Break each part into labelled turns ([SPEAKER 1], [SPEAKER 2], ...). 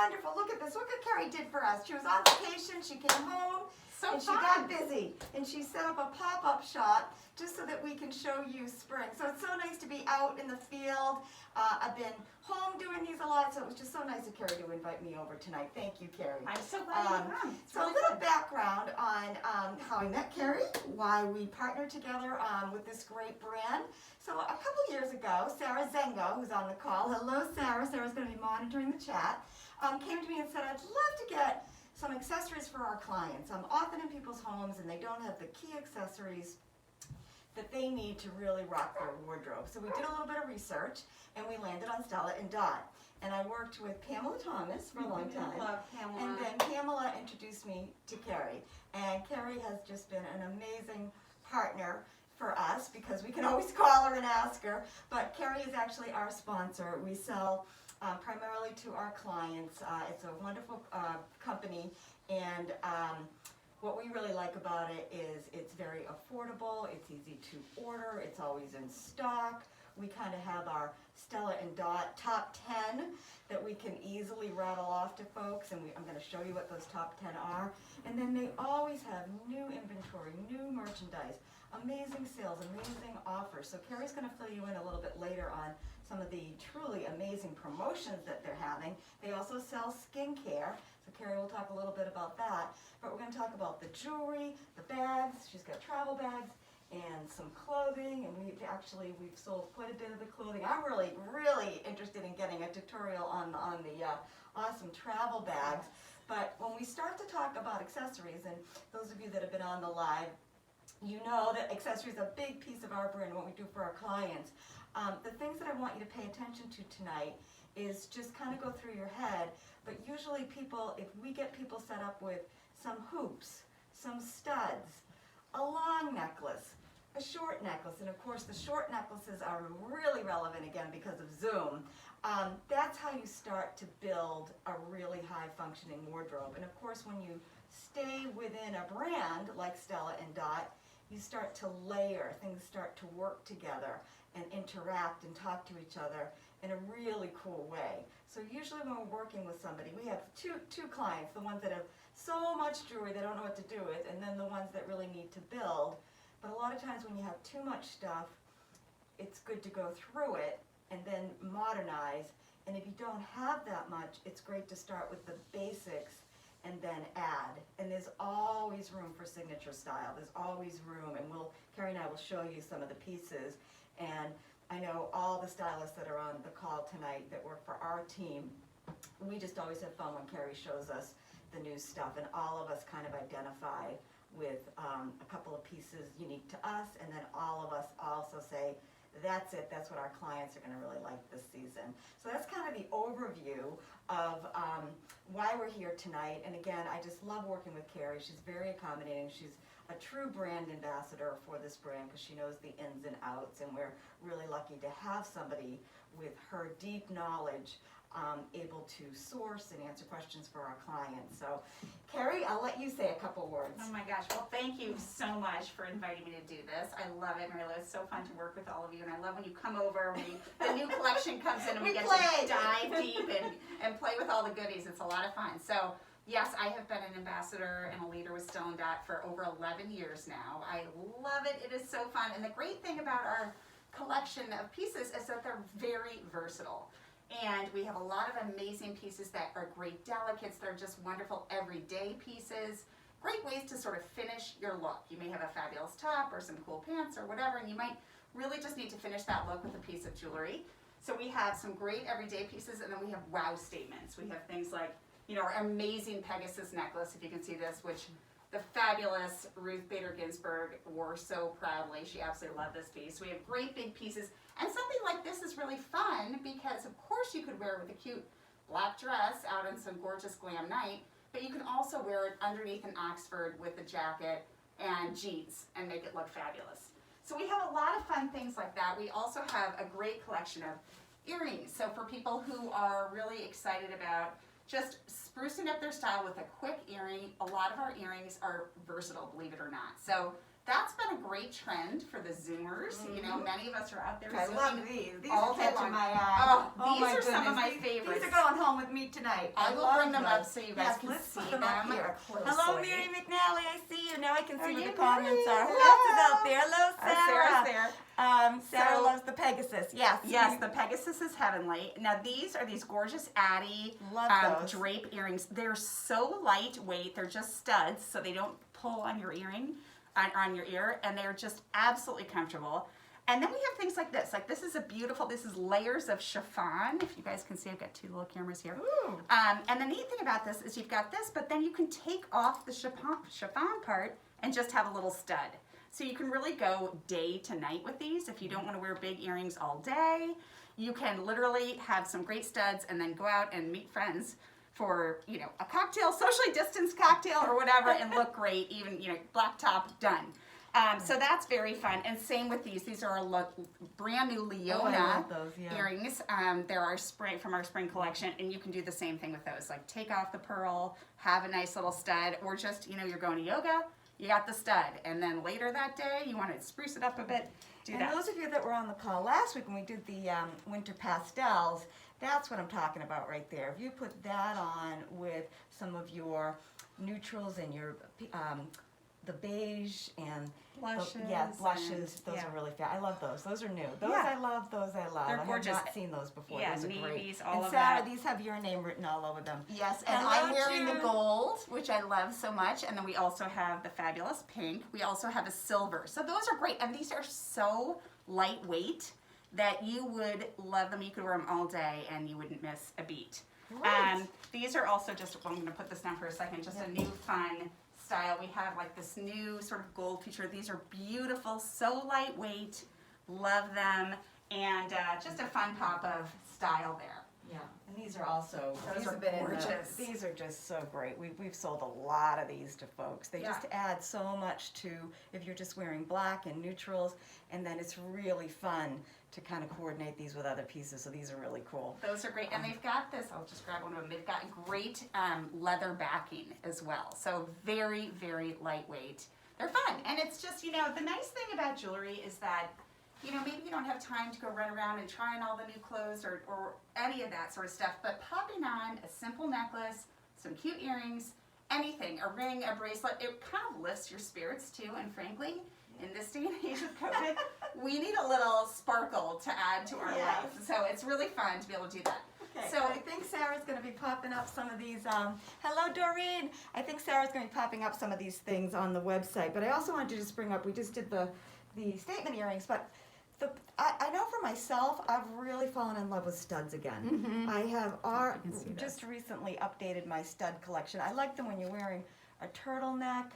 [SPEAKER 1] wonderful. Look at this. Look what Carrie did for us. She was on vacation. She came home. And she got busy, and she set up a pop-up shop just so that we can show you spring. So it's so nice to be out in the field. I've been home doing these a lot, so it was just so nice of Carrie to invite me over tonight. Thank you, Carrie.
[SPEAKER 2] I'm so glad you came.
[SPEAKER 1] So really a little background on how I met Carrie, why we partnered together with this great brand. So a couple years ago, Sarah Zengo, who's on the call, hello Sarah, Sarah's going to be monitoring the chat, came to me and said, I'd love to get some accessories for our clients. I'm often in people's homes and they don't have the key accessories that they need to really rock their wardrobe. So we did a little bit of research and we landed on Stella and Dot. And I worked with Pamela Thomas for a long time.
[SPEAKER 2] Love Pamela.
[SPEAKER 1] And then Pamela introduced me to Carrie. And Carrie has just been an amazing partner for us because we can always call her and ask her. But Carrie is actually our sponsor. We sell primarily to our clients. It's a wonderful company, and what we really like about it is it's very affordable, it's easy to order, it's always in stock. We kind of have our Stella and Dot top 10 that we can easily rattle off to folks, and I'm going to show you what those top 10 are. And then they always have new inventory, new merchandise, amazing sales, amazing offers. So Carrie's going to fill you in a little bit later on some of the truly amazing promotions that they're having. They also sell skincare, so Carrie will talk a little bit about that. But we're going to talk about the jewelry, the bags. She's got travel bags and some clothing, and we've sold quite a bit of the clothing. I'm really interested in getting a tutorial on the awesome travel bags. But when we start to talk about accessories, and those of you that have been on the live, you know that accessories are a big piece of our brand, what we do for our clients. The things that I want you to pay attention to tonight is just kind of go through your head, but usually people, if we get people set up with some hoops, some studs, a long necklace, a short necklace, and of course the short necklaces are really relevant again because of Zoom. That's how you start to build a really high functioning wardrobe. And of course when you stay within a brand like Stella and Dot, you start to layer, things start to work together and interact and talk to each other in a really cool way. So usually when we're working with somebody, we have two clients, the ones that have so much jewelry they don't know what to do with, and then the ones that really need to build. But a lot of times when you have too much stuff, it's good to go through it and then modernize. And if you don't have that much, it's great to start with the basics and then add. And there's always room for signature style. There's always room, and Carrie and I will show you some of the pieces. And I know all the stylists that are on the call tonight that work for our team, we just always have fun when Carrie shows us the new stuff, and all of us kind of identify with a couple of pieces unique to us, and then all of us also say, that's it, that's what our clients are going to really like this season. So that's kind of the overview of why we're here tonight. And again, I just love working with Carrie. She's very accommodating. She's a true brand ambassador for this brand because she knows the ins and outs, and we're really lucky to have somebody with her deep knowledge able to source and answer questions for our clients. So Carrie, I'll let you say a couple words.
[SPEAKER 2] Oh my gosh, well thank you so much for inviting me to do this. I love it, Marilla. It's so fun to work with all of you, and I love when you come over, the new collection comes in and we get to dive deep and play with all the goodies. It's a lot of fun. So yes, I have been an ambassador and a leader with Stella and Dot for over 11 years now. I love it. It is so fun. And the great thing about our collection of pieces is that they're very versatile. And we have a lot of amazing pieces that are great delicates. They're just wonderful everyday pieces. Great ways to sort of finish your look. You may have a fabulous top or some cool pants or whatever, and you might really just need to finish that look with a piece of jewelry. So we have some great everyday pieces, and then we have wow statements. We have things like, you know, our amazing Pegasus necklace, if you can see this, which the fabulous Ruth Bader Ginsburg wore so proudly. She absolutely loved this piece. We have great big pieces. And something like this is really fun because, of course, you could wear it with a cute black dress out on some gorgeous glam night, but you can also wear it underneath an Oxford with a jacket and jeans and make it look fabulous. So we have a lot of fun things like that. We also have a great collection of earrings. So for people who are really excited about just sprucing up their style with a quick earring, a lot of our earrings are versatile, believe it or not. So that's been a great trend for the Zoomers. You know, many of us are out there
[SPEAKER 1] I
[SPEAKER 2] Zooming
[SPEAKER 1] love these. These
[SPEAKER 2] all
[SPEAKER 1] are
[SPEAKER 2] day
[SPEAKER 1] catching
[SPEAKER 2] long.
[SPEAKER 1] my eye.
[SPEAKER 2] Oh, these
[SPEAKER 1] my
[SPEAKER 2] are some of
[SPEAKER 1] goodness.
[SPEAKER 2] my favorites.
[SPEAKER 1] These are going home with me tonight.
[SPEAKER 2] I will
[SPEAKER 1] love
[SPEAKER 2] bring them up
[SPEAKER 1] those.
[SPEAKER 2] so you guys can
[SPEAKER 1] let's
[SPEAKER 2] see
[SPEAKER 1] put them up here.
[SPEAKER 2] closely.
[SPEAKER 1] Hello, Mary McNally. I see you. Now I can see what
[SPEAKER 2] you,
[SPEAKER 1] the comments
[SPEAKER 2] Mary?
[SPEAKER 1] are. Who else is out there? Hello, Sarah.
[SPEAKER 2] Sarah's there.
[SPEAKER 1] Sarah
[SPEAKER 2] So-
[SPEAKER 1] loves the Pegasus. Yes.
[SPEAKER 2] Yes, the Pegasus is heavenly. Now these are these gorgeous Addie
[SPEAKER 1] Love those.
[SPEAKER 2] drape earrings. They're so lightweight. They're just studs, so they don't pull on your earring, on your ear, and they're just absolutely comfortable. And then we have things like this. Like this is a beautiful, this is layers of chiffon. If you guys can see, I've got two little cameras here.
[SPEAKER 1] Ooh.
[SPEAKER 2] And the neat thing about this is you've got this, but then you can take off the chiffon part and just have a little stud. So you can really go day to night with these. If you don't want to wear big earrings all day, you can literally have some great studs and then go out and meet friends for, you know, a cocktail, socially distanced cocktail or whatever, and look great, even, you know, black top, done. So that's very fun. And same with these. These are our brand new Leona earrings. They're our spring, from our spring collection, and you can do the same thing with those. Like take off the pearl, have a nice little stud, or just, you know, you're going to yoga, you got the stud, and then later that day you want to spruce it up a bit, do
[SPEAKER 1] And
[SPEAKER 2] that.
[SPEAKER 1] those of you that were on the call last week when we did the winter pastels, that's what I'm talking about right there. If you put that on with some of your neutrals and your the beige and
[SPEAKER 2] Blushes.
[SPEAKER 1] blushes. Those
[SPEAKER 2] yeah.
[SPEAKER 1] are really fun. I love those. Those are new. Those
[SPEAKER 2] Yeah.
[SPEAKER 1] I love. Those I love.
[SPEAKER 2] They're
[SPEAKER 1] I
[SPEAKER 2] gorgeous.
[SPEAKER 1] have not seen those before.
[SPEAKER 2] Yeah,
[SPEAKER 1] those are
[SPEAKER 2] navies,
[SPEAKER 1] great.
[SPEAKER 2] all
[SPEAKER 1] and
[SPEAKER 2] of
[SPEAKER 1] Sarah,
[SPEAKER 2] that.
[SPEAKER 1] these have your name written all over them.
[SPEAKER 2] Yes, and
[SPEAKER 1] Hello,
[SPEAKER 2] I'm wearing the
[SPEAKER 1] Jude.
[SPEAKER 2] gold, which I love so much, and then we also have the fabulous pink. We also have a silver. So those are great, and these are so lightweight that you would love them. You could wear them all day, and you wouldn't miss a beat.
[SPEAKER 1] Right.
[SPEAKER 2] These are also just, I'm going to put this down for a second, just a new fun style. We have like this new sort of gold feature. These are beautiful, so lightweight, love them, and just a fun pop of style there.
[SPEAKER 1] Yeah, and these are also
[SPEAKER 2] Those
[SPEAKER 1] these
[SPEAKER 2] are
[SPEAKER 1] have been
[SPEAKER 2] gorgeous.
[SPEAKER 1] these are just so great. We've sold a lot of these to folks. They just add so much to if you're just wearing black and neutrals, and then it's really fun to kind of coordinate these with other pieces. So these are really cool.
[SPEAKER 2] Those are great, and they've got this, I'll just grab one of them, they've got great leather backing as well, so very, very lightweight. They're fun, and it's just, you know, the nice thing about jewelry is that, you know, maybe you don't have time to go run around and try on all the new clothes or any of that sort of stuff, but popping on a simple necklace, some cute earrings, anything, a ring, a bracelet, it kind of lifts your spirits too, and frankly, in this day and age of COVID, we need a little sparkle to add to our
[SPEAKER 1] Yes.
[SPEAKER 2] life. So it's really fun to be able to do that.
[SPEAKER 1] Okay,
[SPEAKER 2] So
[SPEAKER 1] so I think Sarah's going to be popping up some of these. Hello, Doreen. I think Sarah's going to be popping up some of these things on the website. But I also wanted to just bring up. We just did the statement earrings, but I know for myself, I've really fallen in love with studs again. I have just recently updated my stud collection. I like them when you're wearing a turtleneck.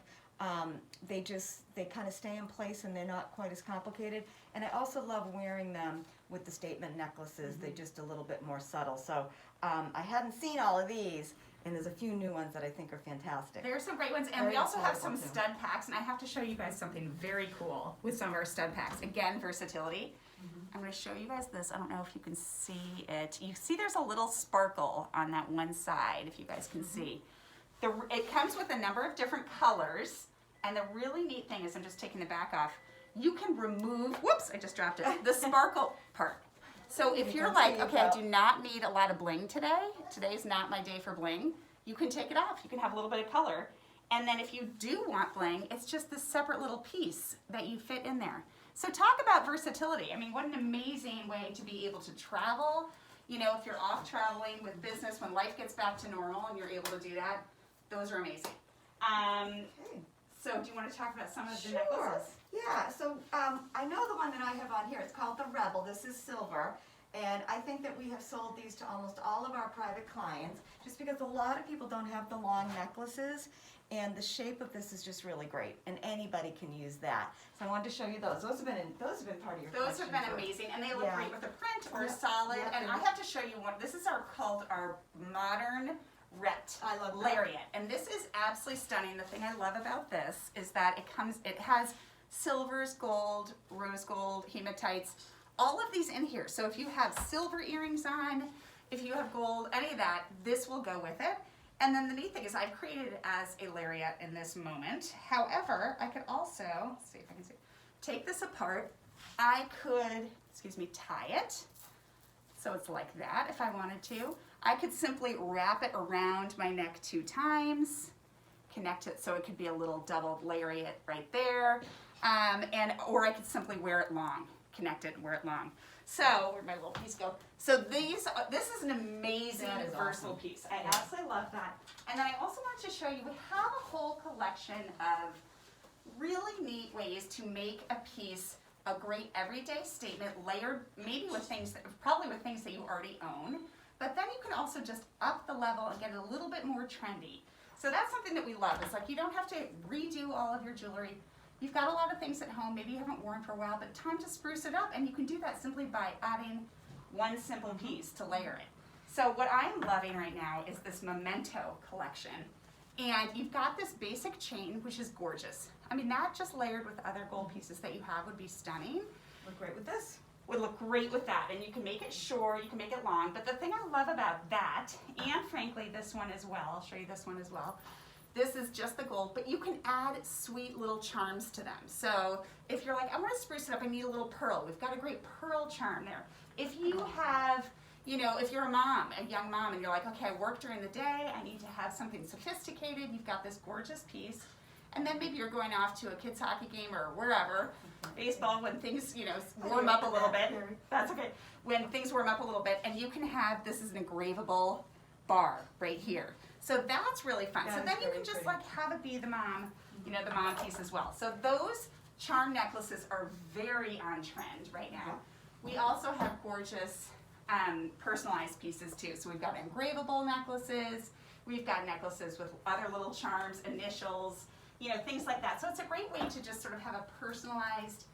[SPEAKER 1] They kind of stay in place and they're not quite as complicated. And I also love wearing them with the statement necklaces. They're just a little bit more subtle. So I hadn't seen all of these, and there's a few new ones that I think are fantastic.
[SPEAKER 2] There are some great ones, and
[SPEAKER 1] Very
[SPEAKER 2] we also have some
[SPEAKER 1] affordable, too.
[SPEAKER 2] stud packs, and I have to show you guys something very cool with some of our stud packs. Again, versatility. I'm going to show you guys this. I don't know if you can see it. You see there's a little sparkle on that one side, if you guys can see. It comes with a number of different colors, and the really neat thing is, I'm just taking the back off, you can remove, whoops, I just dropped it, the sparkle part. So if you're like, okay, I do not need a lot of bling today, today's not my day for bling, you can take it off. You can have a little bit of color. And then if you do want bling, it's just this separate little piece that you fit in there. So talk about versatility. I mean, what an amazing way to be able to travel. You know, if you're off traveling with business, when life gets back to normal and you're able to do that, those are amazing. So do you want to talk about some of the necklaces?
[SPEAKER 1] Yeah, so I know the one that I have on here. It's called the Rebel. This is silver. And I think that we have sold these to almost all of our private clients just because a lot of people don't have the long necklaces. And the shape of this is just really great. And anybody can use that. So I wanted to show you those. Those have been part of your
[SPEAKER 2] Those have
[SPEAKER 1] collection
[SPEAKER 2] been
[SPEAKER 1] too.
[SPEAKER 2] amazing, and they look
[SPEAKER 1] Yeah.
[SPEAKER 2] great with a print or
[SPEAKER 1] Yeah.
[SPEAKER 2] solid.
[SPEAKER 1] Yeah.
[SPEAKER 2] And I have to show you one. This is called our modern ret
[SPEAKER 1] I love that.
[SPEAKER 2] lariat, and this is absolutely stunning. The thing I love about this is that it has silvers, gold, rose gold, hematites, all of these in here. So if you have silver earrings on, if you have gold, any of that, this will go with it. And then the neat thing is I've created it as a lariat in this moment. However, I could also, let's see if I can see, take this apart. I could, tie it. So it's like that if I wanted to. I could simply wrap it around my neck 2 times, connect it so it could be a little double lariat right there. Or I could simply wear it long, connect it and wear it long. So, where'd my little piece go? So this is an amazing versatile piece. I absolutely love that. And then I also want to show you, we have a whole collection of really neat ways to make a piece a great everyday statement, layered maybe with things probably with things that you already own, but then you can also just up the level and get it a little bit more trendy. So that's something that we love. It's like you don't have to redo all of your jewelry. You've got a lot of things at home, maybe you haven't worn for a while, but time to spruce it up, and you can do that simply by adding one simple piece to layer it. So what I'm loving right now is this memento collection. And you've got this basic chain, which is gorgeous. I mean, that just layered with other gold pieces that you have would be stunning.
[SPEAKER 1] Look great with this.
[SPEAKER 2] Would look great with that, and you can make it short, you can make it long, but the thing I love about that, and frankly this one as well, I'll show you this one as well, this is just the gold, but you can add sweet little charms to them. So if you're like, I want to spruce it up, I need a little pearl, we've got a great pearl charm there. If you have, if you're a mom, a young mom, and you're like, okay, I work during the day, I need to have something sophisticated, you've got this gorgeous piece, and then maybe you're going off to a kids hockey game or wherever, baseball, when things, warm up a little bit. That's okay. When things warm up a little bit, and you can have, this is an engravable bar right here. So that's really fun. So then you can just like have it be the mom, the mom piece as well. So those charm necklaces are very on trend right now. We also have gorgeous personalized pieces too. So we've got engravable necklaces. We've got necklaces with other little charms, initials, things like that. So it's a great way to just sort of have a personalized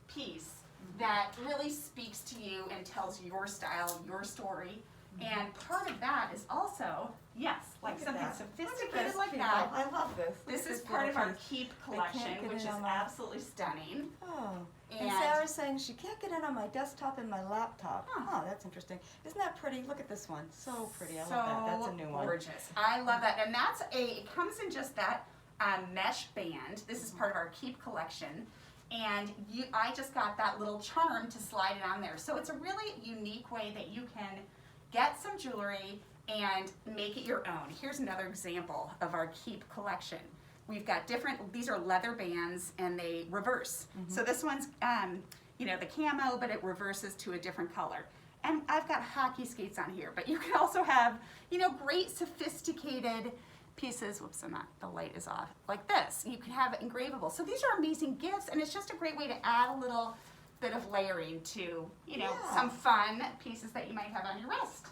[SPEAKER 2] piece that really speaks to you and tells your style, your story. And part of that is also, like something sophisticated like that.
[SPEAKER 1] I love this.
[SPEAKER 2] This is part of our Keep collection, which is absolutely stunning.
[SPEAKER 1] Oh, and Sarah's saying she can't get it on my desktop and my laptop. Oh, that's interesting. Isn't that pretty? Look at this one. So pretty. I love that. That's a new one.
[SPEAKER 2] Gorgeous. I love that. And it comes in just that mesh band. This is part of our Keep collection. And I just got that little charm to slide it on there. So it's a really unique way that you can get some jewelry and make it your own. Here's another example of our Keep collection. We've got these are leather bands and they reverse. So this one's, the camo, but it reverses to a different color. And I've got hockey skates on here, but you can also have, great sophisticated pieces. Whoops, the light is off. Like this, you can have engravable. So these are amazing gifts, and it's just a great way to add a little bit of layering to, some fun pieces that you might have on your wrist.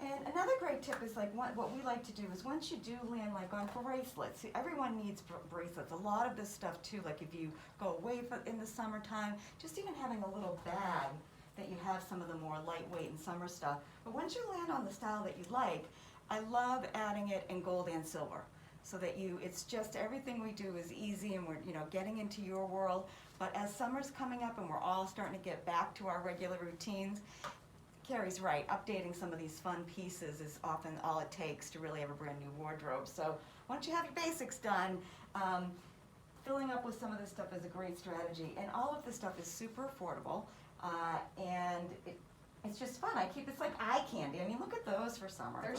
[SPEAKER 1] And another great tip is like what we like to do is once you do land like on bracelets, see, everyone needs bracelets. A lot of this stuff too, like if you go away in the summertime, just even having a little bag that you have some of the more lightweight and summer stuff. But once you land on the style that you like, I love adding it in gold and silver. So that it's just everything we do is easy, and we're getting into your world. But as summer's coming up and we're all starting to get back to our regular routines, Carrie's right, updating some of these fun pieces is often all it takes to really have a brand new wardrobe. So once you have your basics done, filling up with some of this stuff is a great strategy. And all of this stuff is super affordable, and it's just fun. It's like eye candy. I mean, look at those for summer.
[SPEAKER 2] They're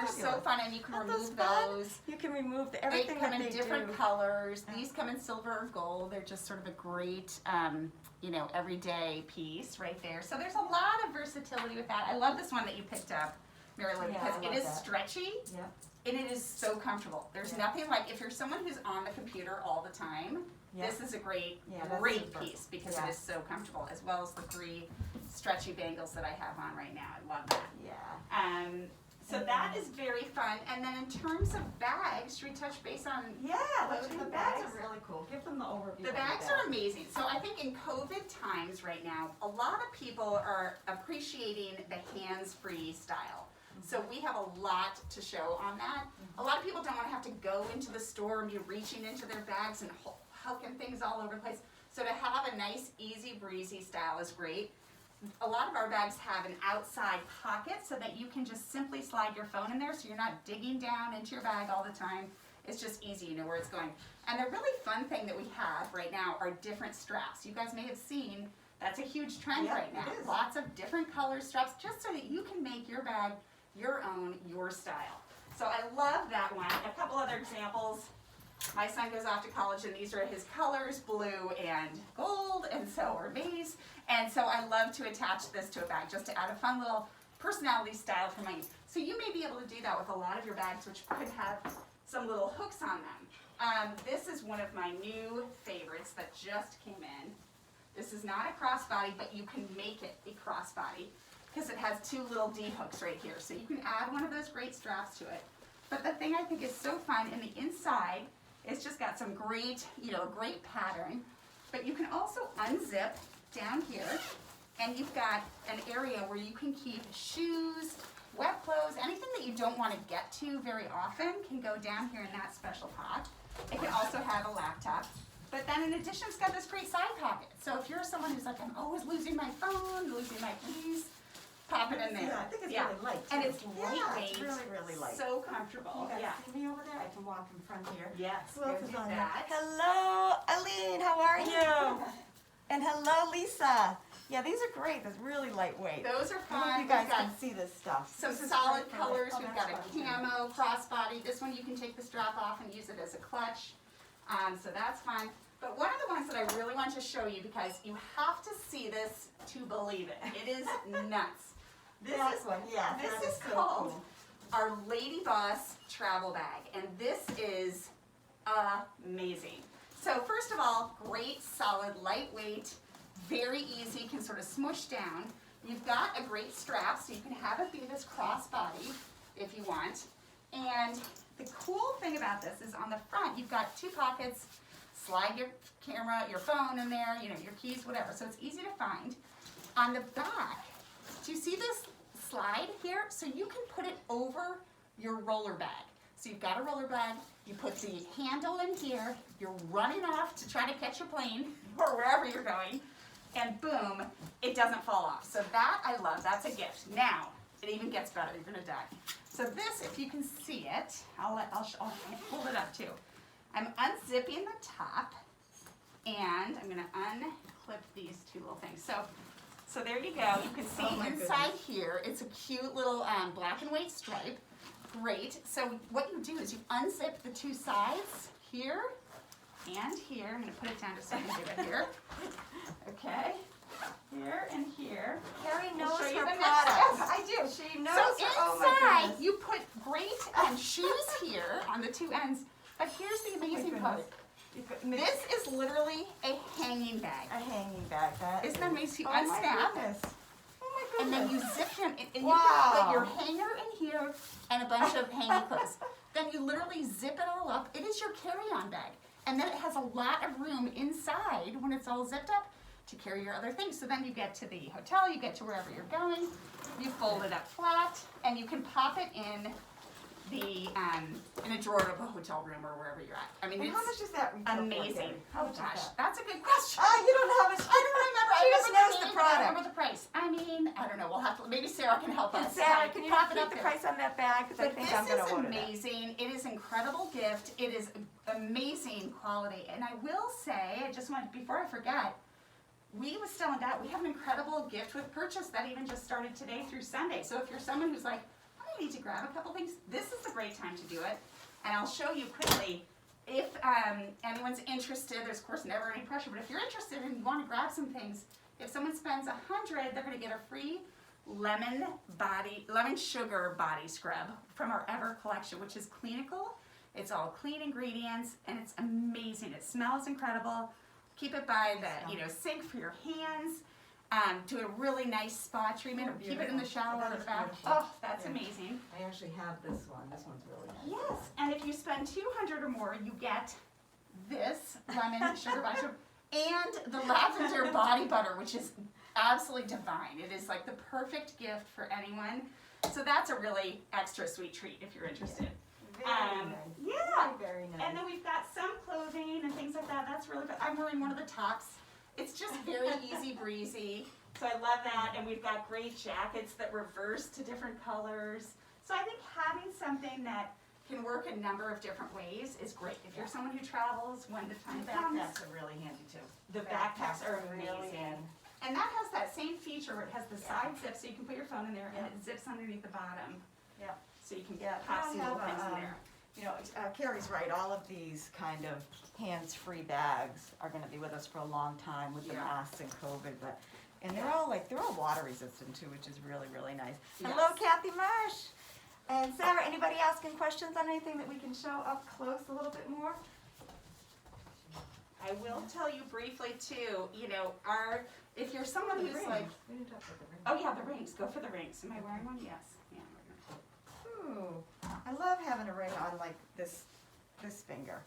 [SPEAKER 2] so fun, and you can remove those.
[SPEAKER 1] You can remove everything
[SPEAKER 2] that they come in different colors. These come in silver or gold. They're just sort of a great, everyday piece right there. So there's a lot of versatility with that. I love this one that you picked up, Mary Lou, because it is stretchy. And it is so comfortable. There's nothing like, if you're someone who's on the computer all the time, this is a great piece because it is so comfortable, as well as the 3 stretchy bangles that I have on right now. I love that. So that is very fun. And then in terms of bags, should we touch base on
[SPEAKER 1] the bags are really cool. Give them the overview.
[SPEAKER 2] The bags are amazing. So I think in COVID times right now, a lot of people are appreciating the hands-free style. So we have a lot to show on that. A lot of people don't want to have to go into the store and be reaching into their bags and hooking things all over the place. So to have a nice, easy breezy style is great. a lot of our bags have an outside pocket so that you can just simply slide your phone in there so you're not digging down into your bag all the time. It's just easy, you know where it's going. And the really fun thing that we have right now are different straps. You guys may have seen, that's a huge trend right now. Lots of different color straps just so that you can make your bag your own, your style. So I love that one. A couple other examples. My son goes off to college and these are his colors, blue and gold, and so are beige. And so I love to attach this to a bag just to add a fun little personality style for mine. So you may be able to do that with a lot of your bags, which could have some little hooks on them. This is one of my new favorites that just came in. This is not a crossbody, but you can make it a crossbody because it has two little D hooks right here. So you can add one of those great straps to it. But the thing I think is so fun in the inside, it's just got some great, great pattern. But you can also unzip down here, and you've got an area where you can keep shoes, wet clothes, anything that you don't want to get to very often can go down here in that special pot. It can also have a laptop. But then in addition, it's got this great side pocket. So if you're someone who's like, I'm always losing my phone, losing my keys, pop it in there.
[SPEAKER 1] Yeah, I think it's really light.
[SPEAKER 2] And it's lightweight.
[SPEAKER 1] It's really, really light.
[SPEAKER 2] So comfortable.
[SPEAKER 1] You guys see me over there? I can walk in front here.
[SPEAKER 2] Yes,
[SPEAKER 1] Who
[SPEAKER 2] go
[SPEAKER 1] else is
[SPEAKER 2] do
[SPEAKER 1] on
[SPEAKER 2] that.
[SPEAKER 1] there? Hello, Aline, how are you? And hello, Lisa. Yeah, these are great. They're really lightweight.
[SPEAKER 2] Those are
[SPEAKER 1] I
[SPEAKER 2] fun.
[SPEAKER 1] hope you guys
[SPEAKER 2] We've got
[SPEAKER 1] can see this stuff.
[SPEAKER 2] some
[SPEAKER 1] This is
[SPEAKER 2] solid
[SPEAKER 1] great for
[SPEAKER 2] colors.
[SPEAKER 1] this. Oh,
[SPEAKER 2] We've
[SPEAKER 1] that's
[SPEAKER 2] got a
[SPEAKER 1] fun, too.
[SPEAKER 2] camo crossbody. This one you can take the strap off and use it as a clutch. So that's fun. But one of the ones that I really want to show you because you have to see this to believe it. It is nuts. This is
[SPEAKER 1] so
[SPEAKER 2] called
[SPEAKER 1] cool.
[SPEAKER 2] our Lady Boss travel bag, and this is amazing. So first of all, great, solid, lightweight, very easy, can sort of smush down. You've got a great strap, so you can have it be this crossbody if you want. And the cool thing about this is on the front, you've got two pockets. Slide your camera, your phone in there, your keys, whatever. So it's easy to find. On the back, do you see this slide here? So you can put it over your roller bag. So you've got a roller bag, you put the handle in here, you're running off to try to catch your plane or wherever you're going, and boom, it doesn't fall off. So that I love, that's a gift. Now, it even gets better, you're gonna die. So this, if you can see it, I'll hold it up too. I'm unzipping the top, and I'm gonna unclip these two little things. So there you go. You can see inside here, it's a cute little black and white stripe. Great. So what you do is you unzip the two sides here and here. I'm gonna put it down just so I can do it here. Okay. Here and here.
[SPEAKER 1] Carrie knows
[SPEAKER 2] show you
[SPEAKER 1] her
[SPEAKER 2] the next
[SPEAKER 1] products.
[SPEAKER 2] step. I do.
[SPEAKER 1] She knows
[SPEAKER 2] So
[SPEAKER 1] her. Oh my
[SPEAKER 2] inside,
[SPEAKER 1] goodness.
[SPEAKER 2] you put great shoes here on the two ends. But here's the amazing part. This is literally a hanging bag.
[SPEAKER 1] A hanging bag.
[SPEAKER 2] Isn't that amazing? You
[SPEAKER 1] Oh my
[SPEAKER 2] unsnap,
[SPEAKER 1] goodness. Oh my
[SPEAKER 2] and
[SPEAKER 1] goodness.
[SPEAKER 2] then you zip them, and you
[SPEAKER 1] Wow.
[SPEAKER 2] can put your hanger in here and a bunch of hanging clothes. Then you literally zip it all up. It is your carry-on bag. And then it has a lot of room inside when it's all zipped up to carry your other things. So then you get to the hotel, you get to wherever you're going, you fold it up flat, and you can pop it in a drawer of a hotel room or wherever you're at. I mean,
[SPEAKER 1] And
[SPEAKER 2] it's
[SPEAKER 1] how much is that retail for,
[SPEAKER 2] amazing.
[SPEAKER 1] Carrie? How
[SPEAKER 2] Oh
[SPEAKER 1] much is
[SPEAKER 2] gosh,
[SPEAKER 1] that?
[SPEAKER 2] that's a good question.
[SPEAKER 1] You don't know how much.
[SPEAKER 2] I don't remember.
[SPEAKER 1] She
[SPEAKER 2] I
[SPEAKER 1] just
[SPEAKER 2] remember
[SPEAKER 1] knows the
[SPEAKER 2] name, but I don't
[SPEAKER 1] product.
[SPEAKER 2] remember the price. I mean, I don't know. We'll have to. Maybe Sarah can help us.
[SPEAKER 1] Sarah, can you
[SPEAKER 2] pop
[SPEAKER 1] not
[SPEAKER 2] it up
[SPEAKER 1] keep the
[SPEAKER 2] there?
[SPEAKER 1] price on that bag? Because I
[SPEAKER 2] But
[SPEAKER 1] think
[SPEAKER 2] this
[SPEAKER 1] I'm going
[SPEAKER 2] is
[SPEAKER 1] to order that.
[SPEAKER 2] amazing. It is incredible gift. It is amazing quality. And I will say, I just want before I forget, we with Stella and Dot, we have an incredible gift with purchase that even just started today through Sunday. So if you're someone who's like, I need to grab a couple things, this is a great time to do it. And I'll show you quickly. If anyone's interested, there's of course never any pressure, but if you're interested and you want to grab some things, if someone spends $100, they're going to get a free lemon sugar body scrub from our Ever collection, which is clinical. It's all clean ingredients and it's amazing. It smells incredible. Keep it by the sink for your hands. Do a really nice spa treatment.
[SPEAKER 1] Oh,
[SPEAKER 2] Keep it in the shower or the bath.
[SPEAKER 1] beautiful.
[SPEAKER 2] Oh, that's amazing.
[SPEAKER 1] I actually have this one. This one's really nice.
[SPEAKER 2] Yes, and if you spend $200 or more, you get this lemon sugar body scrub and the lavender body butter, which is absolutely divine. It is like the perfect gift for anyone. So that's a really extra sweet treat if you're interested.
[SPEAKER 1] Very nice.
[SPEAKER 2] Yeah.
[SPEAKER 1] Very nice.
[SPEAKER 2] And then we've got some clothing and things like that. That's really good. I'm wearing one of the tops. It's just very easy breezy. So I love that, and we've got great jackets that reverse to different colors. So I think having something that can work a number of different ways is great. If you're someone who travels, when the time comes,
[SPEAKER 3] Backpacks are really handy too.
[SPEAKER 2] the backpacks are
[SPEAKER 3] really
[SPEAKER 2] amazing.
[SPEAKER 3] in.
[SPEAKER 2] And that has that same feature where it has the side zip, so you can put your phone in there, and it zips underneath the bottom.
[SPEAKER 3] Yeah.
[SPEAKER 2] So you can
[SPEAKER 1] Yeah,
[SPEAKER 2] pop
[SPEAKER 1] we
[SPEAKER 2] some little
[SPEAKER 1] have,
[SPEAKER 2] things in there.
[SPEAKER 1] You know, Carrie's right, all of these kind of hands-free bags are gonna be with us for a long time with the
[SPEAKER 2] Yeah.
[SPEAKER 1] masks and COVID, but, and they're all water resistant too, which is really, really nice.
[SPEAKER 2] Yes.
[SPEAKER 1] Hello, Kathy Marsh. And Sarah, anybody asking questions on anything that we can show up close a little bit more?
[SPEAKER 2] I will tell you briefly too, you know, if you're someone who's like,
[SPEAKER 1] We didn't talk about the rings.
[SPEAKER 2] oh yeah, the rings, go for the rings. Am I wearing one? Yes. Yeah, I'm wearing one.
[SPEAKER 1] Ooh, I love having a ring on like this finger.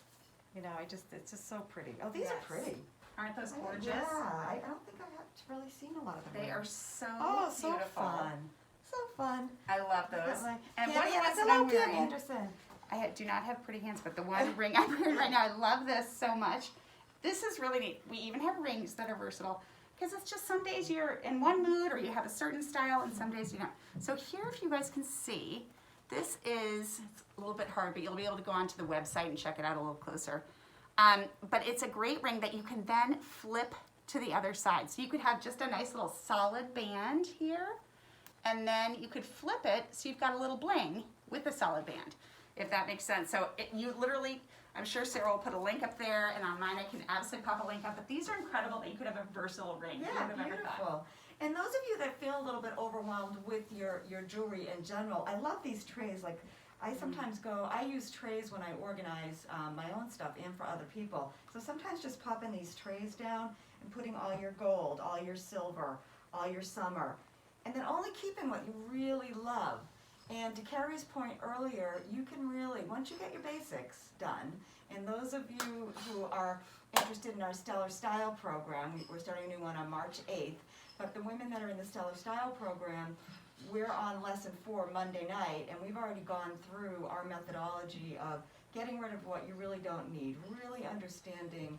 [SPEAKER 1] You know, it's just so pretty. Oh, these are
[SPEAKER 2] Yes.
[SPEAKER 1] pretty.
[SPEAKER 2] Aren't those gorgeous?
[SPEAKER 1] Yeah, I don't think I have really seen a lot of them.
[SPEAKER 2] They are so
[SPEAKER 1] Oh, so
[SPEAKER 2] beautiful.
[SPEAKER 1] fun. So fun.
[SPEAKER 2] I love those.
[SPEAKER 1] Like,
[SPEAKER 2] And
[SPEAKER 1] Kim
[SPEAKER 2] one of the ones that
[SPEAKER 1] Hello,
[SPEAKER 2] I'm
[SPEAKER 1] Kim
[SPEAKER 2] wearing,
[SPEAKER 1] Anderson.
[SPEAKER 2] do not have pretty hands, but the one ring I'm wearing right now, I love this so much. This is really neat. We even have rings that are versatile because it's just some days you're in one mood or you have a certain style and some days you don't. So here, if you guys can see, this is, it's a little bit hard, but you'll be able to go onto the website and check it out a little closer. But it's a great ring that you can then flip to the other side. So you could have just a nice little solid band here, and then you could flip it so you've got a little bling with the solid band, if that makes sense. So you literally, I'm sure Sarah will put a link up there, and on mine I can absolutely pop a link up, but these are incredible that you could have a versatile ring. Who
[SPEAKER 1] Yeah,
[SPEAKER 2] would have ever thought?
[SPEAKER 1] beautiful. And those of you that feel a little bit overwhelmed with your jewelry in general, I love these trays. Like, I sometimes I use trays when I organize my own stuff and for other people. So sometimes just popping these trays down and putting all your gold, all your silver, all your summer, and then only keeping what you really love. And to Carrie's point earlier, you can really, once you get your basics done, and those of you who are interested in our Stellar Style program, we're starting a new one on March 8th, but the women that are in the Stellar Style program, we're on lesson 4 Monday night, and we've already gone through our methodology of getting rid of what you really don't need, really understanding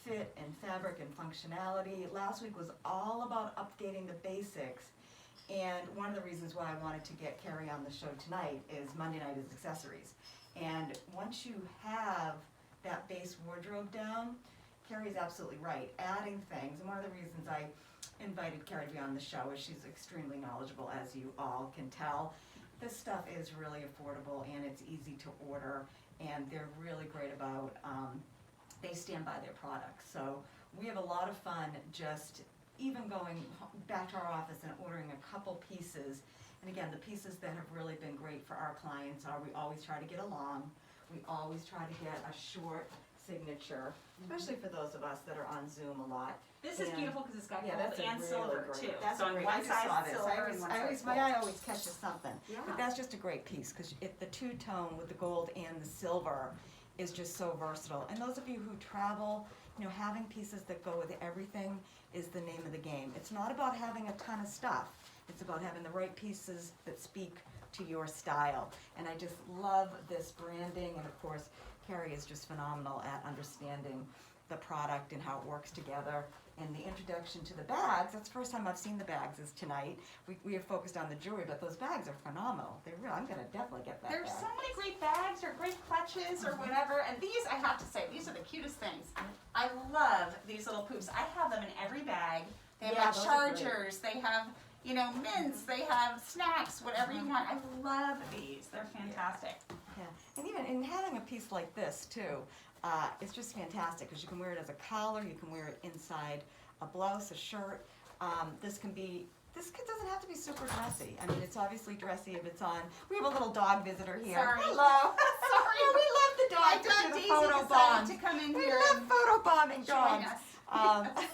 [SPEAKER 1] fit and fabric and functionality. Last week was all about updating the basics, and one of the reasons why I wanted to get Carrie on the show tonight is Monday night is accessories. And once you have that base wardrobe down, Carrie's absolutely right, adding things, and one of the reasons I invited Carrie to be on the show is she's extremely knowledgeable, as you all can tell. This stuff is really affordable and it's easy to order, and they're really great about, they stand by their products. So we have a lot of fun just even going back to our office and ordering a couple pieces. And again, the pieces that have really been great for our clients are we always try to get along, we always try to get a short signature, especially for those of us that are on Zoom a lot.
[SPEAKER 2] This is
[SPEAKER 1] And-
[SPEAKER 2] beautiful because it's got
[SPEAKER 1] Yeah,
[SPEAKER 2] gold
[SPEAKER 1] that's a
[SPEAKER 2] and
[SPEAKER 1] really
[SPEAKER 2] silver
[SPEAKER 1] great.
[SPEAKER 2] too.
[SPEAKER 1] That's
[SPEAKER 2] So
[SPEAKER 1] a
[SPEAKER 2] on
[SPEAKER 1] great.
[SPEAKER 2] one
[SPEAKER 1] I just saw
[SPEAKER 2] side
[SPEAKER 1] this.
[SPEAKER 2] silver and one side
[SPEAKER 1] my
[SPEAKER 2] gold.
[SPEAKER 1] eye always catches something.
[SPEAKER 2] Yeah.
[SPEAKER 1] But that's just a great piece because the two-tone with the gold and the silver is just so versatile. And those of you who travel, you know, having pieces that go with everything is the name of the game. It's not about having a ton of stuff. It's about having the right pieces that speak to your style. And I just love this branding, and of course, Carrie is just phenomenal at understanding the product and how it works together. And the introduction to the bags, that's the first time I've seen the bags is tonight. We are focused on the jewelry, but those bags are phenomenal. They're real. I'm gonna definitely get that
[SPEAKER 2] There's
[SPEAKER 1] bag.
[SPEAKER 2] so many great bags or great clutches or whatever, and these, I have to say, these are the cutest things. I love these little poops. I have them in every bag. They have
[SPEAKER 1] Yeah,
[SPEAKER 2] like
[SPEAKER 1] those are great.
[SPEAKER 2] chargers, they have, you know, mints, they have snacks, whatever you want. I love these. They're fantastic.
[SPEAKER 1] Yeah, and even in having a piece like this too, it's just fantastic because you can wear it as a collar, you can wear it inside a blouse, a shirt. This doesn't have to be super dressy. I mean, it's obviously dressy if it's on. We have a little dog visitor here.
[SPEAKER 2] Sorry.
[SPEAKER 1] Hello.
[SPEAKER 2] Sorry.
[SPEAKER 1] Yeah, we love the
[SPEAKER 2] My
[SPEAKER 1] dogs.
[SPEAKER 2] dog
[SPEAKER 1] We do
[SPEAKER 2] Daisy
[SPEAKER 1] the photo
[SPEAKER 2] decided
[SPEAKER 1] bomb.
[SPEAKER 2] to come in
[SPEAKER 1] We
[SPEAKER 2] here
[SPEAKER 1] love
[SPEAKER 2] and
[SPEAKER 1] photo bombing
[SPEAKER 2] join
[SPEAKER 1] dogs.
[SPEAKER 2] us.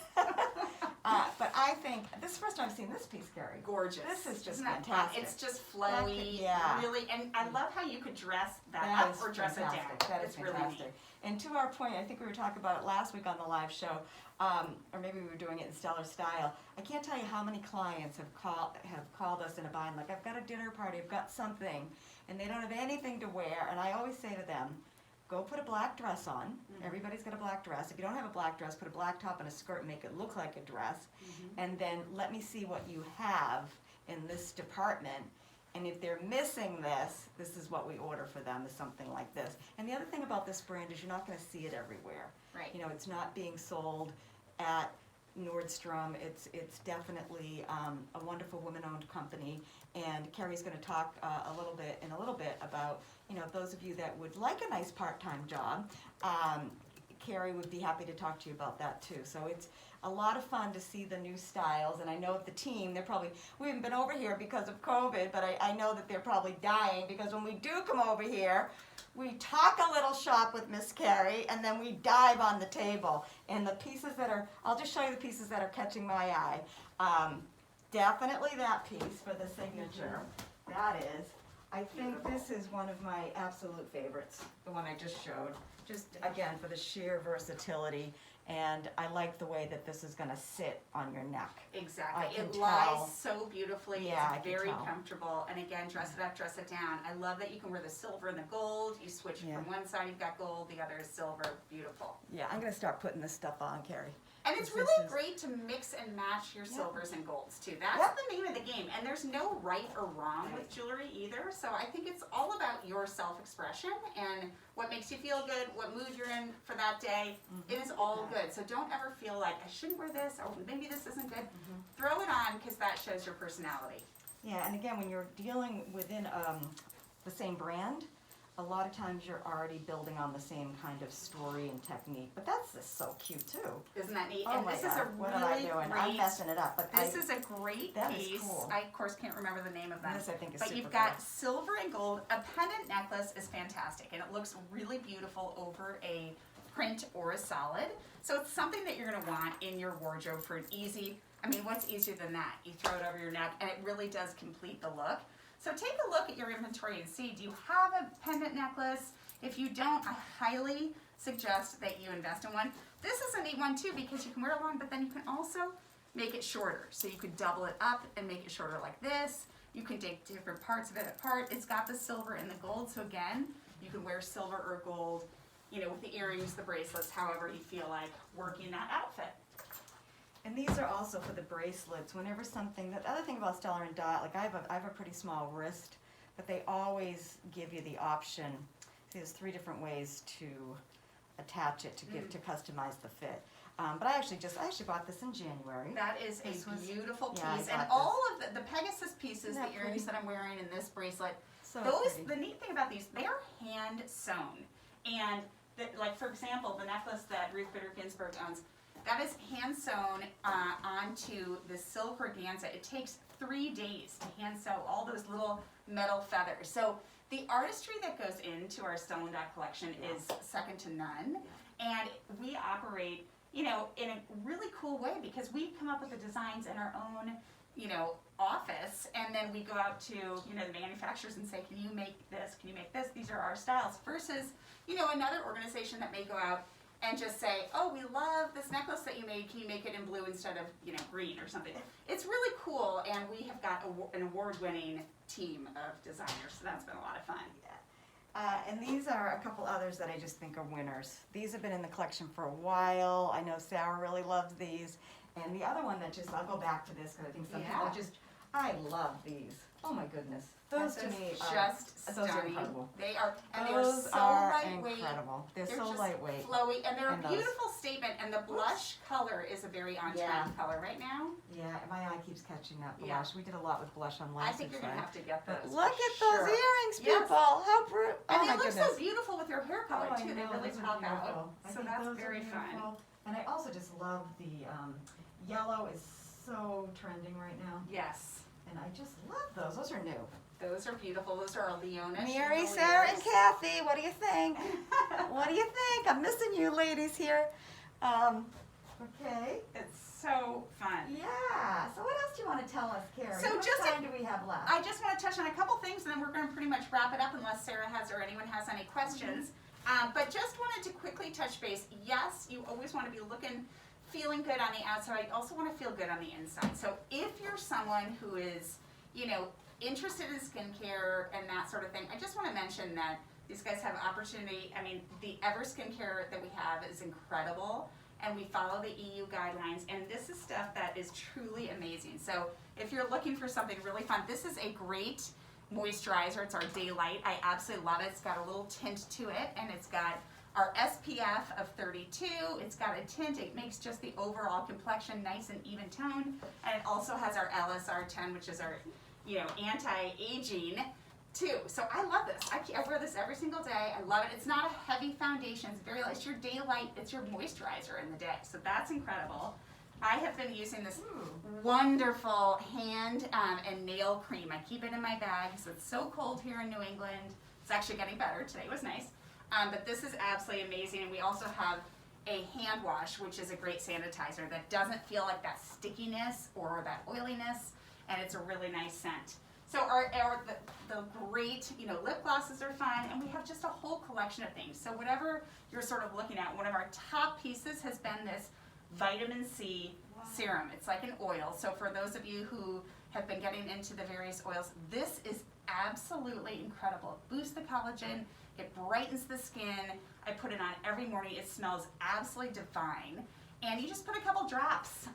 [SPEAKER 1] But I think this is the first time I've seen this piece, Carrie.
[SPEAKER 2] Gorgeous.
[SPEAKER 1] This is just
[SPEAKER 2] Isn't that fun?
[SPEAKER 1] fantastic.
[SPEAKER 2] It's just
[SPEAKER 1] That
[SPEAKER 2] flowy,
[SPEAKER 1] could- yeah.
[SPEAKER 2] really, and I love how you could dress that
[SPEAKER 1] That
[SPEAKER 2] up
[SPEAKER 1] is
[SPEAKER 2] or dress
[SPEAKER 1] fantastic.
[SPEAKER 2] it down.
[SPEAKER 1] That is
[SPEAKER 2] It's really
[SPEAKER 1] fantastic.
[SPEAKER 2] neat.
[SPEAKER 1] And to our point, I think we were talking about it last week on the live show, or maybe we were doing it in Stellar Style. I can't tell you how many clients have called us in a bind, like, I've got a dinner party, I've got something, and they don't have anything to wear, and I always say to them, go put a black dress on. Everybody's got a black dress. If you don't have a black dress, put a black top and a skirt and make it look like a dress. And then let me see what you have in this department. And if they're missing this, this is what we order for them, is something like this. And the other thing about this brand is you're not going to see it everywhere.
[SPEAKER 2] Right.
[SPEAKER 1] You know, it's not being sold at Nordstrom. It's definitely a wonderful women-owned company. And Carrie's going to talk a little bit about, you know, those of you that would like a nice part-time job. Carrie would be happy to talk to you about that too. So it's a lot of fun to see the new styles, and I know the team, we haven't been over here because of COVID, but I know that they're probably dying, because when we do come over here, we talk a little shop with Miss Carrie, and then we dive on the table. And the pieces I'll just show you the pieces that are catching my eye. Definitely that piece for the signature. That is. I think this is one of my absolute favorites, the one I just showed. Just, again, for the sheer versatility. And I like the way that this is going to sit on your neck.
[SPEAKER 2] Exactly.
[SPEAKER 1] I can
[SPEAKER 2] It
[SPEAKER 1] tell.
[SPEAKER 2] lies so beautifully.
[SPEAKER 1] Yeah,
[SPEAKER 2] it's very comfortable. And again, dress it up, dress it down. I love that you can wear the silver and the gold. You switch from one side, you've got gold, the other is silver. Beautiful.
[SPEAKER 1] Yeah, I'm going to start putting this stuff on, Carrie.
[SPEAKER 2] And it's really great to mix and match your silvers and golds too. That's the name of the game. And there's no right or wrong with jewelry either. So I think it's all about your self-expression and what makes you feel good, what mood you're in for that day. It is all good. So don't ever feel like, I shouldn't wear this, or maybe this isn't good. Throw it on, because that shows your personality.
[SPEAKER 1] Yeah, and again, when you're dealing within the same brand, a lot of times you're already building on the same kind of story and technique. But that's just so cute too.
[SPEAKER 2] Isn't that neat?
[SPEAKER 1] Oh
[SPEAKER 2] and
[SPEAKER 1] my
[SPEAKER 2] this
[SPEAKER 1] God.
[SPEAKER 2] is a
[SPEAKER 1] What
[SPEAKER 2] really
[SPEAKER 1] am I doing?
[SPEAKER 2] great.
[SPEAKER 1] I'm messing it up. But
[SPEAKER 2] This is a great
[SPEAKER 1] that
[SPEAKER 2] piece.
[SPEAKER 1] is cool.
[SPEAKER 2] I of course can't remember the name of them.
[SPEAKER 1] This I think is
[SPEAKER 2] but
[SPEAKER 1] super
[SPEAKER 2] you've got
[SPEAKER 1] cool.
[SPEAKER 2] silver and gold. A pendant necklace is fantastic, and it looks really beautiful over a print or a solid. So it's something that you're going to want in your wardrobe for an easy. I mean, what's easier than that? You throw it over your neck, and it really does complete the look. So take a look at your inventory and see, do you have a pendant necklace? If you don't, I highly suggest that you invest in one. This is a neat one too, because you can wear it long, but then you can also make it shorter. So you could double it up and make it shorter like this. You can take different parts of it apart. It's got the silver and the gold, so again, you can wear silver or gold, you know, with the earrings, the bracelets, however you feel like working that outfit.
[SPEAKER 1] And these are also for the bracelets. Whenever something, the other thing about Stella and Dot, like I have a pretty small wrist, but they always give you the option. See, there's 3 different ways to attach it to customize the fit. But I actually bought this in January.
[SPEAKER 2] That is
[SPEAKER 1] This
[SPEAKER 2] a
[SPEAKER 1] was-
[SPEAKER 2] beautiful
[SPEAKER 1] yeah, I
[SPEAKER 2] piece,
[SPEAKER 1] got
[SPEAKER 2] and all of the Pegasus pieces,
[SPEAKER 1] Isn't
[SPEAKER 2] the
[SPEAKER 1] that
[SPEAKER 2] earrings
[SPEAKER 1] pretty?
[SPEAKER 2] that I'm wearing in this bracelet,
[SPEAKER 1] So
[SPEAKER 2] those,
[SPEAKER 1] pretty.
[SPEAKER 2] the neat thing about these, they are hand sewn. And like for example, the necklace that Ruth Bader Ginsburg owns, that is hand sewn onto the silk organza. It takes 3 days to hand sew all those little metal feathers. So the artistry that goes into our Stella and Dot collection is second to none. And we operate, you know, in a really cool way, because we come up with the designs in our own, you know, office, and then we go out to, you know, the manufacturers and say, can you make this, can you make this, these are our styles, versus, you know, another organization that may go out and just say, oh, we love this necklace that you made, can you make it in blue instead of, you know, green or something. It's really cool, and we have got an award-winning team of designers, so that's been a lot of fun.
[SPEAKER 1] And these are a couple others that I just think are winners. These have been in the collection for a while. I know Sarah really loves these. And the other one that I'll go back to this because I think some people I love these. Oh my goodness. Those to me are
[SPEAKER 2] just
[SPEAKER 1] those are
[SPEAKER 2] stunning.
[SPEAKER 1] incredible.
[SPEAKER 2] They are, and
[SPEAKER 1] Those
[SPEAKER 2] they are so
[SPEAKER 1] are
[SPEAKER 2] lightweight.
[SPEAKER 1] incredible. They're so
[SPEAKER 2] just
[SPEAKER 1] lightweight.
[SPEAKER 2] flowy, and they're
[SPEAKER 1] And
[SPEAKER 2] a beautiful statement. And the blush color is a very on-trend color right now.
[SPEAKER 1] Yeah, my eye keeps catching that blush.
[SPEAKER 2] Yeah.
[SPEAKER 1] We did a lot with blush on
[SPEAKER 2] I
[SPEAKER 1] last
[SPEAKER 2] think you're gonna have to get
[SPEAKER 1] But
[SPEAKER 2] those.
[SPEAKER 1] look
[SPEAKER 2] for
[SPEAKER 1] at
[SPEAKER 2] sure.
[SPEAKER 1] those earrings,
[SPEAKER 2] Yes.
[SPEAKER 1] people. How
[SPEAKER 2] And
[SPEAKER 1] oh
[SPEAKER 2] they
[SPEAKER 1] my
[SPEAKER 2] look
[SPEAKER 1] goodness.
[SPEAKER 2] so beautiful with your hair color
[SPEAKER 1] Oh, I
[SPEAKER 2] too. They
[SPEAKER 1] know,
[SPEAKER 2] really
[SPEAKER 1] those are
[SPEAKER 2] pop out.
[SPEAKER 1] beautiful. I
[SPEAKER 2] So
[SPEAKER 1] think
[SPEAKER 2] that's
[SPEAKER 1] those are
[SPEAKER 2] very fun.
[SPEAKER 1] beautiful. And I also just love the yellow is so trending right now.
[SPEAKER 2] Yes,
[SPEAKER 1] And I just love those. Those are new.
[SPEAKER 2] those are beautiful. Those are our Leona.
[SPEAKER 1] Mary,
[SPEAKER 2] chandeliers.
[SPEAKER 1] Sarah, and Kathy, what do you think? What do you think? I'm missing you ladies here. Okay.
[SPEAKER 2] It's so fun.
[SPEAKER 1] Yeah. So what else do you want to tell us, Carrie?
[SPEAKER 2] So
[SPEAKER 1] How much
[SPEAKER 2] just
[SPEAKER 1] time do we have left?
[SPEAKER 2] I just want to touch on a couple things, and then we're going to pretty much wrap it up unless Sarah has or anyone has any questions. But just wanted to quickly touch base. Yes, you always want to be feeling good on the outside. You also want to feel good on the inside. So if you're someone who is, you know, interested in skincare and that sort of thing, I just want to mention that These guys have opportunity. I mean, the Ever skincare that we have is incredible, and we follow the EU guidelines, and this is stuff that is truly amazing. So if you're looking for something really fun, this is a great moisturizer. It's our Daylight. I absolutely love it. It's got a little tint to it, and it's got our SPF of 32. It's got a tint. It makes just the overall complexion nice and even tone, and it also has our LSR 10, which is our, anti-aging too. So I love this. I wear this every single day. I love it. It's not a heavy foundation. It's very light. It's your Daylight. It's your moisturizer in the day. So that's incredible. I have been using this wonderful hand and nail cream. I keep it in my bag because it's so cold here in New England. It's actually getting better. Today was nice. But this is absolutely amazing. And we also have a hand wash, which is a great sanitizer that doesn't feel like that stickiness or that oiliness, and it's a really nice scent. So the great, lip glosses are fun, and we have just a whole collection of things. So whatever you're sort of looking at, one of our top pieces has been this vitamin C serum. It's like an oil. So for those of you who have been getting into the various oils, this is absolutely incredible. It boosts the collagen. It brightens the skin. I put it on every morning. It smells absolutely divine. And you just put a couple drops.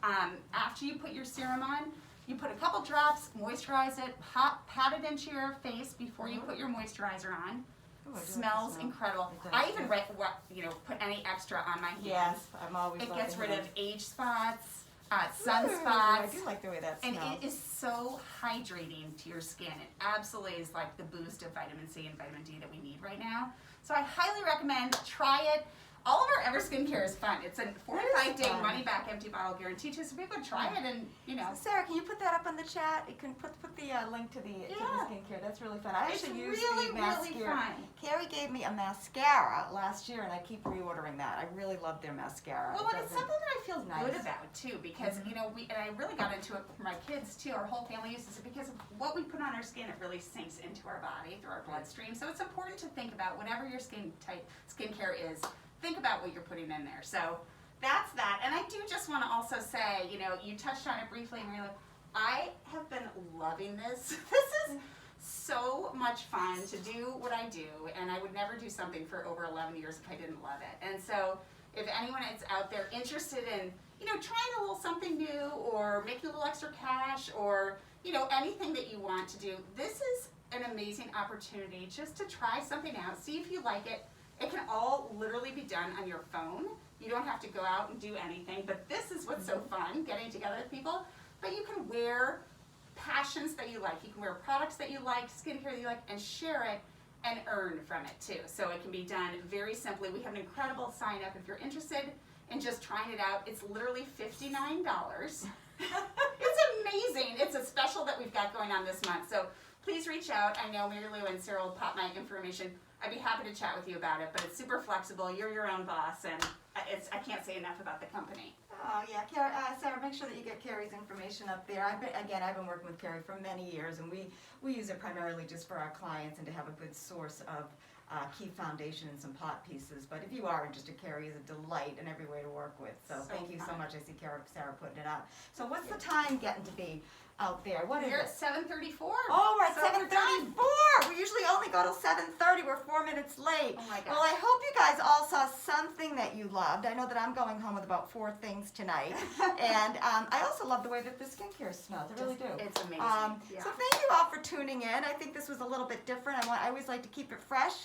[SPEAKER 2] After you put your serum on, you put a couple drops, moisturize it, pat it into your face before you put your moisturizer on. Ooh, smells incredible. I even put any extra on my hands.
[SPEAKER 1] Yes, I'm always.
[SPEAKER 2] It gets rid of age spots, sunspots. I
[SPEAKER 1] do like the way that smells.
[SPEAKER 2] And it is so hydrating to your skin. It absolutely is like the boost of vitamin C and vitamin D that we need right now. So I highly recommend, try it. All of our Ever skincare is fun. It's a 45-day money-back empty bottle guarantee too, so people try it and,
[SPEAKER 1] Sarah, can you put that up on the chat? You can put the link to the skincare. That's really fun. I actually use the mascara.
[SPEAKER 2] Really fun.
[SPEAKER 1] Carrie gave me a mascara last year, and I keep reordering that. I really love their mascara.
[SPEAKER 2] Well, and it's something that I feel good about too, because and I really got into it for my kids too. Our whole family uses it because of what we put on our skin. It really sinks into our body through our bloodstream. So it's important to think about whatever your skincare is. Think about what you're putting in there. So that's that. And I do just want to also say, you touched on it briefly, Marilla. I have been loving this. This is so much fun to do what I do, and I would never do something for over 11 years if I didn't love it. And so if anyone is out there interested in, trying a little something new or making a little extra cash or, anything that you want to do, this is an amazing opportunity just to try something out, see if you like it. It can all literally be done on your phone. You don't have to go out and do anything, but this is what's so fun, getting together with people. But you can wear passions that you like. You can wear products that you like, skincare that you like, and share it and earn from it too. So it can be done very simply. We have an incredible sign up if you're interested in just trying it out. It's literally $59. It's amazing. It's a special that we've got going on this month. So please reach out. I know Mary Lou and Sarah will pop my information. I'd be happy to chat with you about it, but it's super flexible. You're your own boss, and I can't say enough about the company.
[SPEAKER 1] Oh, yeah. Sarah, make sure that you get Carrie's information up there. I've been working with Carrie for many years, and we use it primarily just for our clients and to have a good source of key foundation and some pot pieces. But if you are interested, Carrie is a delight and every way to work with. So thank you so much. I see Sarah putting it up. So what's the time getting to be out there? What is
[SPEAKER 2] We're
[SPEAKER 1] it?
[SPEAKER 2] at 7:34.
[SPEAKER 1] Oh, we're at 7:34. We usually only go till 7:30. We're 4 minutes late.
[SPEAKER 2] Oh my gosh.
[SPEAKER 1] Well, I hope you guys all saw something that you loved. I know that I'm going home with about 4 things tonight. And I also love the way that the skincare smells. I really do.
[SPEAKER 2] It's amazing.
[SPEAKER 1] So thank you all for tuning in. I think this was a little bit different. I always like to keep it fresh.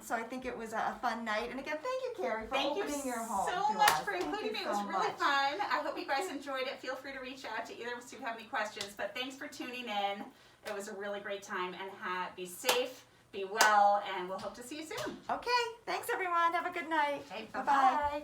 [SPEAKER 1] So I think it was a fun night. And again, thank you, Carrie, for opening your home.
[SPEAKER 2] Thank you so much for including me. It was really fun. I hope you guys enjoyed it. Feel free to reach out to either of us if you have any questions. But thanks for tuning in. It was a really great time. And be safe, be well, and we'll hope to see you soon.
[SPEAKER 1] Okay. Thanks, everyone. Have a good night.
[SPEAKER 2] Okay,
[SPEAKER 1] Bye-bye.
[SPEAKER 2] bye-bye.